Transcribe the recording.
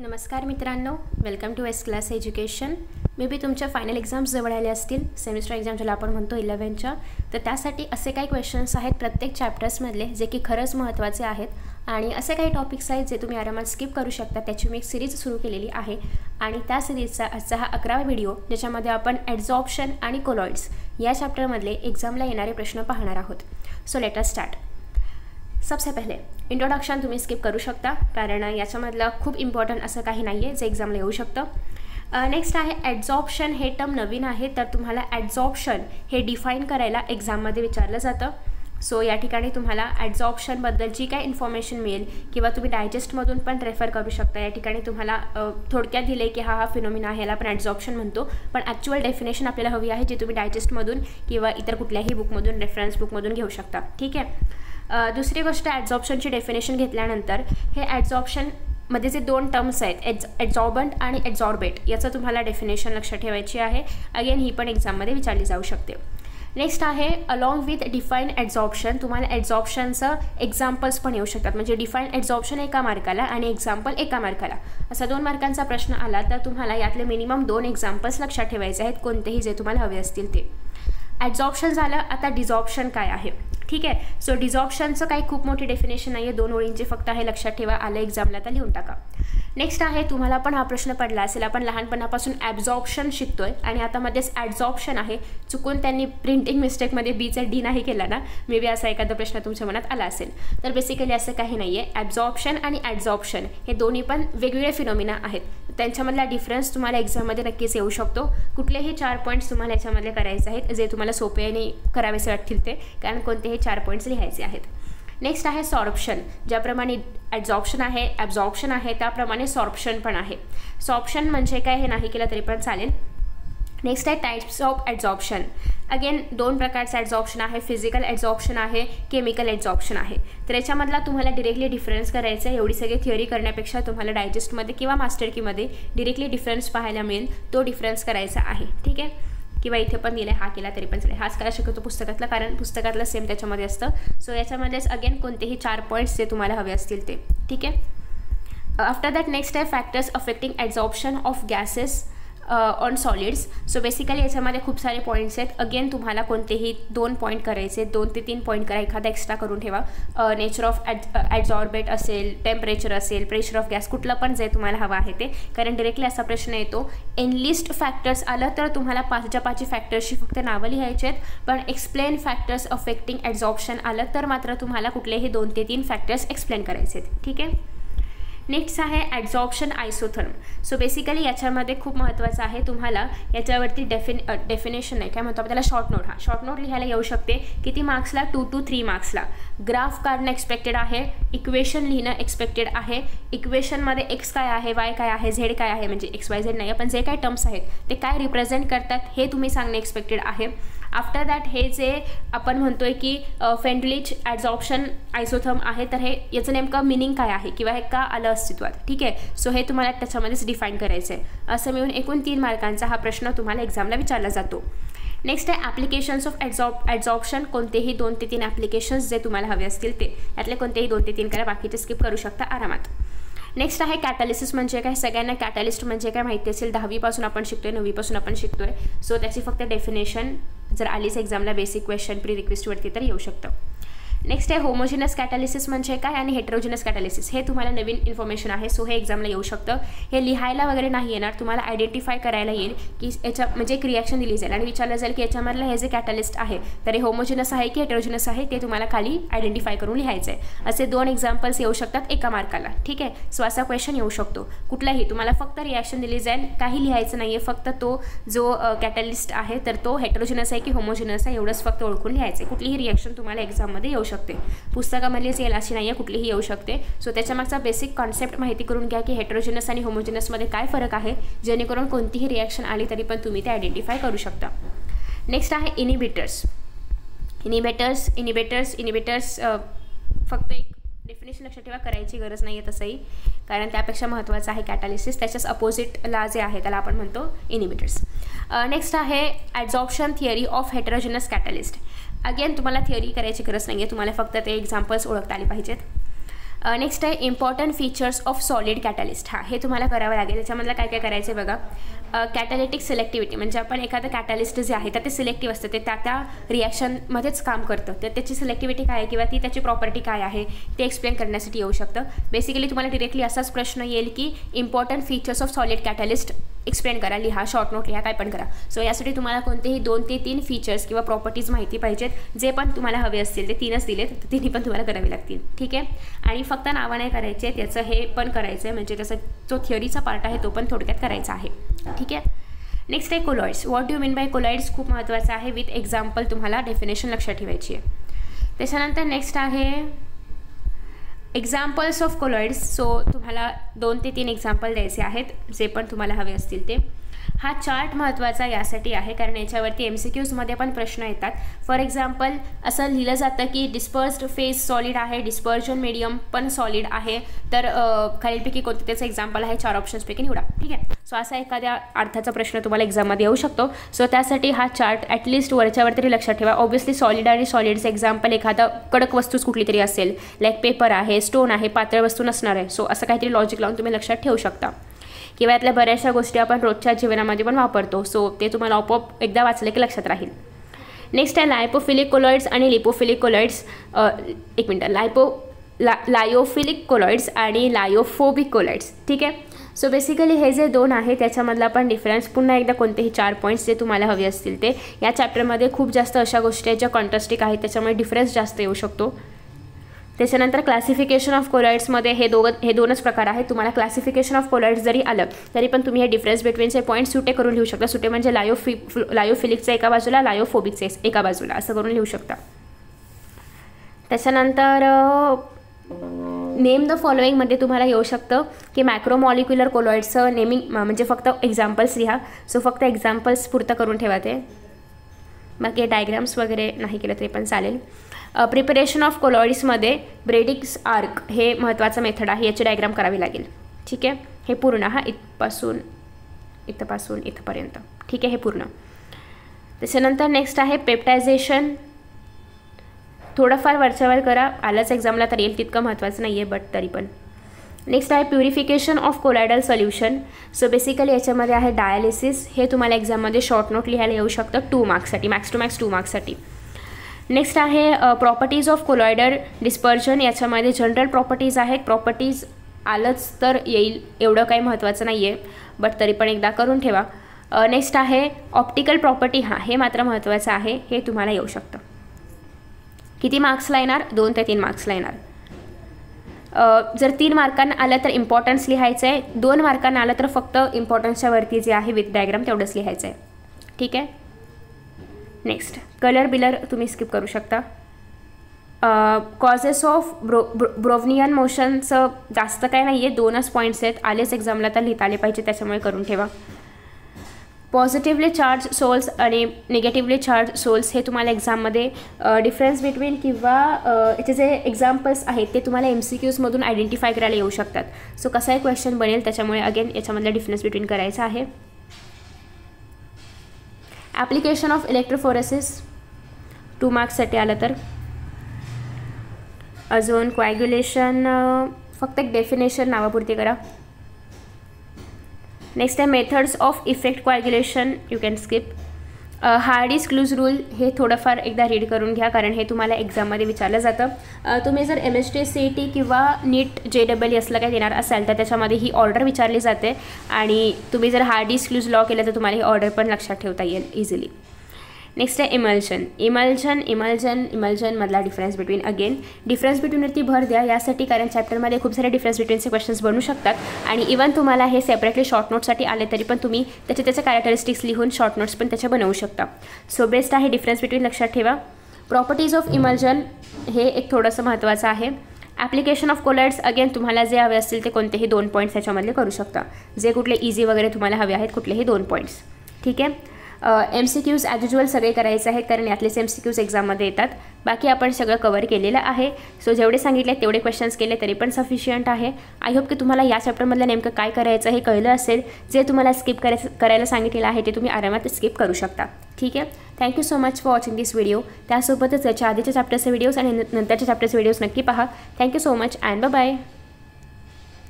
नमस्कार मित्रांनो, welcome to S class education. Maybe तुमच्या फायनल एक्झाम्स जवळ आले असतील, सेमिस्टर एक्झाम ज्याला आपण म्हणतो 11च्या. तर त्यासाठी असे काही क्वेश्चन्स आहेत प्रत्येक चॅप्टर्समधले जे की खरंच महत्त्वाचे आहेत आणि असे काही टॉपिक्स आहेत जे तुम्ही आरामात स्किप करू शकता. त्याची मी एक सिरीज सुरू केलेली आहे आणि त्या सिरीजचा आजचा हा 11वा व्हिडिओ, ज्याच्यामध्ये आपण ॲड्झॉर्प्शन आणि कोलॉइड्स या चॅप्टरमधले एक्झामला येणारे प्रश्न पाहणार आहोत. So let us start. सबसे पहले इंट्रोडक्शन तुम्ही स्किप करू शकता, कारण याच्यामधलं खूप इम्पॉर्टंट असं काही नाही आहे जे एक्झामला येऊ शकतं. नेक्स्ट आहे ॲड्झॉर्प्शन. हे टर्म नवीन आहे, तर तुम्हाला ॲड्झॉर्प्शन हे डिफाईन करायला एक्झाममध्ये विचारलं जातं. सो या ठिकाणी तुम्हाला ॲड्झॉर्प्शनबद्दल जी काय इन्फॉर्मेशन मिळेल किंवा तुम्ही डायजेस्टमधून पण रेफर करू शकता. या ठिकाणी तुम्हाला थोडक्यात दिले की हा फिनोमिना आहे, याला आपण ॲड्झॉर्प्शन म्हणतो, पण ॲक्च्युअल डेफिनेशन आपल्याला हवी आहे जी तुम्ही डायजेस्टमधून किंवा इतर कुठल्याही बुकमधून, रेफरन्स बुकमधून घेऊ शकता. ठीक आहे. दुसरी गोष्ट, ॲड्झॉर्प्शनची डेफिनेशन घेतल्यानंतर हे ॲड्झॉर्प्शनमध्ये जे दोन टर्म्स आहेत, ॲड्झॉर्बंट आणि ॲड्झॉर्बेट, याचं तुम्हाला डेफिनेशन लक्षात ठेवायची आहे. अगेन ही पण एक्झाममध्ये विचारली जाऊ शकते. नेक्स्ट आहे अलॉंग विथ डिफाईन ॲड्झॉर्प्शन. तुम्हाला ॲड्झॉर्प्शनचं एक्झाम्पल्स पण येऊ शकतात, म्हणजे डिफाईन ॲड्झॉर्प्शन एका मार्काला आणि एक्झाम्पल एका मार्काला. असा 2 मार्कांचा प्रश्न आला तर तुम्हाला यातले मिनिमम 2 एक्झाम्पल्स लक्षात ठेवायचे आहेत, कोणतेही जे तुम्हाला हवे असतील ते. ॲड्झॉर्प्शन झालं. आता डिझॉर्प्शन काय आहे? ठीक आहे. सो डिझॉर्प्शनचं काही खूप मोठी डेफिनेशन नाही आहे, 2 ओळींचे फक्त आहे, लक्षात ठेवा. आलं एक्झामला तर लिहून टाका. नेक्स्ट आहे, तुम्हाला पण हा प्रश्न पडला असेल, आपण लहानपणापासून ॲब्झॉर्प्शन शिकतोय आणि आता मध्येच ॲड्झॉर्प्शन आहे. चुकून त्यांनी प्रिंटिंग मिस्टेकमध्ये बीचा डी नाही केला ना, मे बी असा एखादा प्रश्न तुमच्या मनात आला असेल. तर बेसिकली असं काही नाही आहे. ॲब्झॉर्प्शन आणि ॲड्झॉर्प्शन हे दोन्ही पण वेगवेगळे फिनोमिना आहेत. त्यांच्यामधला डिफरन्स तुम्हाला एक्झाममध्ये नक्कीच येऊ शकतो. कुठलेही 4 पॉईंट्स तुम्हाला याच्यामधले करायचे आहेत, जे तुम्हाला सोप्याने करावेसे वाटतील ते, कारण कोणतेही 4 पॉईंट्स लिहायचे आहेत. नेक्स्ट आहे सॉर्प्शन. ज्याप्रमाणे ॲड्झॉर्प्शन आहे, ॲब्झॉर्प्शन आहे, त्याप्रमाणे सॉर्प्शन पण आहे. सॉर्प्शन म्हणजे काय हे नाही केलं तरी पण चालेल. नेक्स्ट आहे टाइप्स ऑफ ॲड्झॉर्प्शन. अगेन 2 प्रकारचं ॲड्झॉर्प्शन आहे, फिजिकल ॲड्झॉर्प्शन आहे, केमिकल ॲड्झॉर्प्शन आहे. तर याच्यामधला तुम्हाला डिरेक्टली डिफरन्स करायचा आहे. एवढी सगळी थिअरी करण्यापेक्षा तुम्हाला डायजेस्टमध्ये किंवा मास्टर कीमध्ये डिरेक्टली डिफरन्स पाहायला मिळेल, तो डिफरन्स करायचा आहे. ठीक आहे. किंवा इथे पण दिलं आहे, हा केला तरी पण चालेल. हाच करा शक्यतो पुस्तकातला, कारण पुस्तकातलं सेम त्याच्यामध्ये असतं. सो याच्यामध्येच अगेन कोणतेही 4 पॉईंट्स जे तुम्हाला हवे असतील ते. ठीक आहे. आफ्टर दॅट नेक्स्ट आहे factors affecting adsorption of gases on solids. So basically याच्यामध्ये खूप सारे पॉईंट्स आहेत. अगेन तुम्हाला कोणतेही 2 पॉईंट करायचे, 2 ते 3 पॉईंट करा, एखादा एक्स्ट्रा करून ठेवा. नेचर ऑफ ॲड्झॉर्बेट असेल, टेम्परेचर असेल, प्रेशर ऑफ गॅस, कुठलं पण जे तुम्हाला हवं आहे ते, कारण डिरेक्टली असा प्रश्न येतो. एनलिस्ट फॅक्टर्स आलं तर तुम्हाला 5च्या 5 फॅक्टर्सची फक्त नावं लिहायची आहेत, पण एक्सप्लेन फॅक्टर्स अफेक्टिंग ॲड्झॉर्प्शन आलं तर मात्र तुम्हाला कुठलेही 2 ते 3 फॅक्टर्स एक्सप्लेन करायचे आहेत. ठीक आहे. नेक्स्ट आहे ॲड्झॉर्प्शन आयसोथर्म. सो बेसिकली याच्यामध्ये खूप महत्त्वाचं आहे, तुम्हाला याच्यावरती डेफिनेशन नाही, काय म्हणतो आपण त्याला, शॉर्ट नोट. हा शॉर्ट नोट लिहायला येऊ शकते. किती मार्क्सला? 2 to 3 मार्क्सला. ग्राफ काढणं एक्सपेक्टेड आहे, इक्वेशन लिहिणं एक्सपेक्टेड आहे. इक्वेशनमध्ये एक्स काय आहे, वाय काय आहे, झेड काय आहे, म्हणजे XYZ नाही, पण जे काय टर्म्स आहेत ते काय रिप्रेझेंट करतात हे तुम्ही सांगणं एक्सपेक्टेड आहे. आफ्टर दॅट हे जे आपण म्हणतोय की फेंडलिच ॲड्झॉर्प्शन आयसोथर्म आहे, तर हे याचं नेमकं मिनिंग काय आहे किंवा हे का आलं अस्तित्वात. ठीक आहे. सो हे तुम्हाला त्याच्यामध्येच डिफाईन करायचं आहे. असं मिळून एकूण 3 मार्कांचा हा प्रश्न तुम्हाला एक्झामला विचारला जातो. नेक्स्ट आहे ॲप्लिकेशन्स ऑफ ॲड्झॉर्प्शन. कोणतेही 2 ते 3 ॲप्लिकेशन्स जे तुम्हाला हवे असतील ते, यातले कोणतेही 2 ते 3 करा, बाकीचे स्किप करू शकता आरामात. नेक्स्ट आहे कॅटॅलिसिस म्हणजे काय. सगळ्यांना कॅटॅलिस्ट म्हणजे काय माहिती असेल, 10वीपासून आपण शिकतोय, 9वीपासून आपण शिकतोय. सो त्याची फक्त डेफिनेशन जर आलीच एक्झामला बेसिक क्वेश्चन प्री रिक्वेस्टवरती तर येऊ शकतं. नेक्स्ट आहे होमोजिनस कॅटॅलिसिस म्हणजे काय आणि हेटेरोजिनस कॅटॅलिसिस, हे तुम्हाला नवीन इन्फॉर्मेशन आहे. सो हे एक्झामला येऊ शकतं. हे लिहायला वगैरे नाही येणार, तुम्हाला आयडेंटिफाय करायला येईल की याच्या म्हणजे एक रिॲक्शन दिली जाईल आणि विचारलं जाईल की याच्यामधलं हे जे कॅटॅलिस्ट आहे तर हे होमोजिनस आहे की हेटेरोजिनस आहे, ते तुम्हाला खाली आयडेंटिफाय करून लिहायचं आहे. असे 2 एक्झाम्पल्स येऊ शकतात एका मार्काला. ठीक आहे. सो असा क्वेश्चन येऊ शकतो. कुठलाही तुम्हाला फक्त रिॲक्शन दिली जाईल, काही लिहायचं नाही आहे, फक्त तो जो कॅटॅलिस्ट आहे तर तो हेटेरोजिनस आहे की होमोजिनस आहे एवढंच फक्त ओळखून लिहायचं आहे. कुठलीही रिॲक्शन तुम्हाला एक्झाममध्ये येऊ शकते, पुस्तकामधलीच येईल अशी नाही आहे, कुठलीही येऊ शकते. सो त्याच्यामागचा बेसिक कॉन्सेप्ट माहिती करून घ्या की हेटेरोजिनस आणि होमोजिनसमध्ये काय फरक आहे, जेणेकरून कोणतीही रिॲक्शन आली तरी पण तुम्ही ते आयडेंटिफाय करू शकता. नेक्स्ट आहे इनिबिटर्स. इनिबिटर्स फक्त एक डेफिनेशन लक्षात ठेवा, करायची गरज नाही आहे तसंही, कारण त्यापेक्षा महत्त्वाचं आहे कॅटॅलिसिस. त्याच्याच अपोजिटला जे आहे त्याला आपण म्हणतो इनिबिटर्स. नेक्स्ट आहे ॲड्झॉर्प्शन थिअरी ऑफ हेटेरोजिनस कॅटॅलिस्ट. अगेन तुम्हाला थिअरी करायची गरज नाही आहे, तुम्हाला फक्त ते एक्झाम्पल्स ओळखता आले पाहिजेत. नेक्स्ट आहे important features of solid catalyst. हे तुम्हाला करावं लागेल. त्याच्यामधलं काय काय करायचं आहे बघा. कॅटॅलिटिक सिलेक्टिव्हिटी म्हणजे आपण एखादं कॅटॅलिस्ट जे आहे तर ते सिलेक्टिव्ह असतं, ते त्या रिॲक्शनमध्येच काम करतं, तर त्याची सिलेक्टिव्हिटी काय आहे किंवा ती त्याची प्रॉपर्टी काय आहे ते एक्सप्लेन करण्यासाठी येऊ शकतं. बेसिकली तुम्हाला डिरेक्टली असाच प्रश्न येईल की important features of solid catalyst explain करा, लिहा, शॉर्ट नोट लिहा, काय पण करा. सो यासाठी तुम्हाला कोणतेही 2 ते 3 फीचर्स किंवा प्रॉपर्टीज माहिती पाहिजेत. जे पण तुम्हाला हवे असतील ते 3च दिलेत, तर तिन्ही पण तुम्हाला करावे लागतील. ठीक आहे. आणि फक्त नावं नाही करायचे, त्याचं हे पण करायचं आहे, म्हणजे त्याचा जो थिअरीचा पार्ट आहे तो पण थोडक्यात करायचा आहे. ठीक आहे. नेक्स्ट आहे colloids. What do mean by colloids खूप महत्त्वाचं आहे. विथ एक्झाम्पल तुम्हाला डेफिनेशन लक्षात ठेवायची आहे. त्याच्यानंतर नेक्स्ट आहे एक्झाम्पल्स ऑफ कोलॉइड्स. सो तुम्हाला 2 ते 3 एक्झाम्पल द्यायचे आहेत, जे पण तुम्हाला हवे असतील ते. हा चार्ट महत्त्वाचा यासाठी आहे कारण याच्यावरती MCQजमध्ये पण प्रश्न येतात. फॉर एक्झाम्पल असं लिहिलं जातं की डिस्पर्स्ड फेज सॉलिड आहे, डिस्पर्जन मीडियम पण सॉलिड आहे, तर खालीलपैकी कोणतं त्याचं एक्झाम्पल आहे, 4 ऑप्शन्सपैकी निवडा. ठीक आहे. सो असा एखाद्या अर्थाचा प्रश्न तुम्हाला एक्झाममध्ये येऊ शकतो. सो त्यासाठी हा चार्ट ॲटलिस्ट वरच्यावर तरी लक्षात ठेवा. ऑब्व्हियसली सॉलिड आणि सॉलिडचं एक्झाम्पल एखादा कडक वस्तूच कुठली तरी असेल, लाईक पेपर आहे, स्टोन आहे, पातळ वस्तू नसणार आहे. सो असं काहीतरी लॉजिक लावून तुम्ही लक्षात ठेवू शकता. किंवा यातल्या बऱ्याचशा गोष्टी आपण रोजच्या जीवनामध्ये पण वापरतो. सो ते तुम्हाला आपोआप एकदा वाचले की लक्षात राहील. नेक्स्ट आहे लायपोफिलिक कोलॉइड्स आणि लिपोफिलिक कोलॉइड्स. एक मिनटं. लायोफिलिक कोलॉइड्स आणि लायोफोबिक कोलॉइड्स. ठीक आहे. सो बेसिकली हे जे 2 आहे त्याच्यामधला पण डिफरन्स पुन्हा एकदा कोणतेही 4 पॉईंट्स जे तुम्हाला हवे असतील ते. या चॅप्टरमध्ये खूप जास्त अशा गोष्टी आहेत ज्या कॉन्ट्रास्टिक आहेत, त्याच्यामुळे डिफरन्स जास्त येऊ शकतो. त्याच्यानंतर क्लासिफिकेशन ऑफ कोलॉइड्समध्ये हे 2च प्रकार आहेत. तुम्हाला क्लासिफिकेशन ऑफ कोलॉइड्स जरी आलं तरी पण तुम्ही हे डिफरन्स बिटवीनचे पॉईंट सुटे करून लिहू शकता. सुटे म्हणजे लायोफिलिकचं एका बाजूला, लायोफोबिकचं एका बाजूला, असं करून लिहू शकता. त्याच्यानंतर नेम द फॉलोइंगमध्ये तुम्हाला येऊ शकतं की मॅक्रोमॉलिक्युलर कोलॉइड्सचं नेमिंग म्हणजे फक्त एक्झाम्पल्स लिहा. सो फक्त एक्झाम्पल्स पुरतं करून ठेवा ते, बाकी डायग्राम्स वगैरे नाही केलं तरी पण चालेल. प्रिपरेशन ऑफ कोलॉइड्समध्ये ब्रेडिक्स आर्क हे महत्त्वाचं मेथड आहे, याची डायग्राम करावी लागेल. ठीक आहे. हे पूर्ण इथपासून इथपर्यंत. ठीक आहे. हे पूर्ण. त्याच्यानंतर नेक्स्ट आहे पेप्टायझेशन. थोडंफार वरच्यावर करा, आलंच एक्झामला तर येईल, तितकं महत्त्वाचं नाही आहे, बट तरी पण. नेक्स्ट आहे purification of colloidal solution. So basically याच्यामध्ये आहे डायलिसिस. हे तुम्हाला एक्झाममध्ये शॉर्ट नोट लिहायला येऊ शकतं 2 मार्क्ससाठी, मॅक्स टू मॅक्स 2 मार्क्ससाठी. नेक्स्ट आहे प्रॉपर्टीज ऑफ कोलॉइडल डिस्पर्जन. याच्यामध्ये जनरल प्रॉपर्टीज आहेत. प्रॉपर्टीज आलंच तर येईल, एवढं काही महत्त्वाचं नाही आहे, बट तरी पण एकदा करून ठेवा. नेक्स्ट आहे ऑप्टिकल प्रॉपर्टी. हे मात्र महत्त्वाचं आहे, हे तुम्हाला येऊ शकतं. किती मार्क्सला येणार? 2 ते 3 मार्क्सला येणार. जर 3 मार्कांना आलं तर इम्पॉर्टन्स लिहायचं आहे, 2 मार्कांना आलं तर फक्त इम्पॉर्टन्सच्या वरती जे आहे विथ डायग्राम तेवढंच लिहायचं आहे. ठीक आहे. नेक्स्ट कलर बिलर तुम्ही स्किप करू शकता. कॉजेस ऑफ ब्रोव्हनियन मोशनचं जास्त काय नाही आहे, 2च पॉईंट्स आहेत, आलेच एक्झामला तर लिहिता आले पाहिजे, त्याच्यामुळे करून ठेवा. पॉझिटिव्हली चार्ज सोल्स आणि निगेटिव्हली चार्ज सोल्स हे तुम्हाला एक्झाममध्ये डिफरन्स बिटवीन किंवा याचे जे एक्झाम्पल्स आहेत ते तुम्हाला MCQजमधून आयडेंटिफाय करायला येऊ शकतात. सो कसाही क्वेश्चन बनेल, त्याच्यामुळे अगेन याच्यामधला डिफरन्स बिटवीन करायचा आहे. ॲप्लिकेशन ऑफ इलेक्ट्रोफोरेसिस 2 मार्क्ससाठी आलं तर. अजून कोॲग्युलेशन फक्त एक डेफिनेशन नावापुरती करा. नेक्स्ट आहे methods of effect coagulation, you can skip. Hardy's clues rule हे थोडंफार एकदा रीड करून घ्या कारण हे तुम्हाला एक्झाममध्ये विचारलं जातं. तुम्ही जर MST CET किंवा नीट JEE असलं काय देणार असाल तर त्याच्यामध्ये ही ऑर्डर विचारली जाते आणि तुम्ही जर हार्डीज क्लूज लॉ केलं तर तुम्हाला ही ऑर्डर पण लक्षात ठेवता येईल इझिली. नेक्स्ट आहे इमल्जन मधला डिफरन्स बिटवीन. अगेन डिफरन्स बिटवीनवरती भर द्या यासाठी कारण चॅप्टरमध्ये खूप सारे डिफरन्स बिटवीनचे क्वेश्चन्स बनू शकतात आणि इवन तुम्हाला हे सेपरेटली शॉर्ट नोट्ससाठी आले तरी पण तुम्ही त्याचे कॅरेक्टरिस्टिक्स लिहून शॉर्ट नोट्स पण त्याच्या बनवू शकता. सो बेस्ट आहे डिफरन्स बिटवीन लक्षात ठेवा. प्रॉपर्टीज ऑफ इमल्जन हे एक थोडंसं महत्त्वाचं आहे. ॲप्लिकेशन ऑफ कोलॉइड्स अगेन तुम्हाला जे हवे असतील ते कोणतेही 2 पॉईंट्स याच्यामधले करू शकता, जे कुठले इझी वगैरे तुम्हाला हवे आहेत कुठलेही 2 पॉईंट्स. ठीक आहे. MCQs ॲज युजल सगळे करायचे आहेत, कारण यातलेच MCQs एक्झाममध्ये येतात. बाकी आपण सगळं कवर केलेलं आहे. सो जेवढे सांगितले तेवढे क्वेश्चन्स केले तरी पण सफिशियंट आहे. आय होप की तुम्हाला या चॅप्टरमधलं नेमकं काय करायचं हे कळलं असेल. जे तुम्हाला स्किप करायला सांगितलेलं आहे ते तुम्ही आरामात स्किप करू शकता. ठीक आहे. Thank you so much for watching this video. त्यासोबतच याच्या आधीच्या चॅप्टरचे व्हिडिओज आणि नंतरच्या चॅप्टरचे व्हिडिओज नक्की पहा. Thank you so much and bye.